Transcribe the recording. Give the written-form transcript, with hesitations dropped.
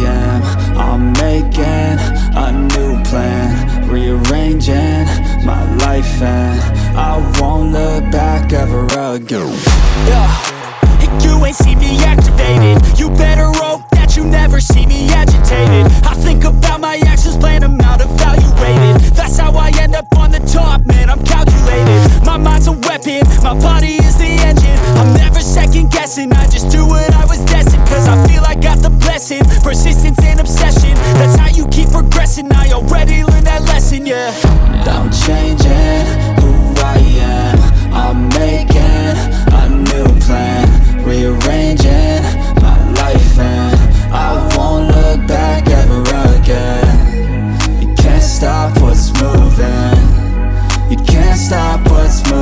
am. I'm making a new plan, rearranging my life, and I won't look back ever again. And you ain't see me activated. You better hope that you never see me agitated. I think about my actions, plan them out, evaluated. That's how I end up on the top, man, I'm calculated. My mind's a weapon, my body is the engine. I'm never second guessing, I just do what I was destined. Cause I feel I got the blessing, persistence and obsession. That's how you keep progressing, I already learned that lesson, yeah. I'm changing who I am. I'm making a new plan, rearranging my life, and I won't look back ever again. You can't stop what's moving. You can't stop what's moving.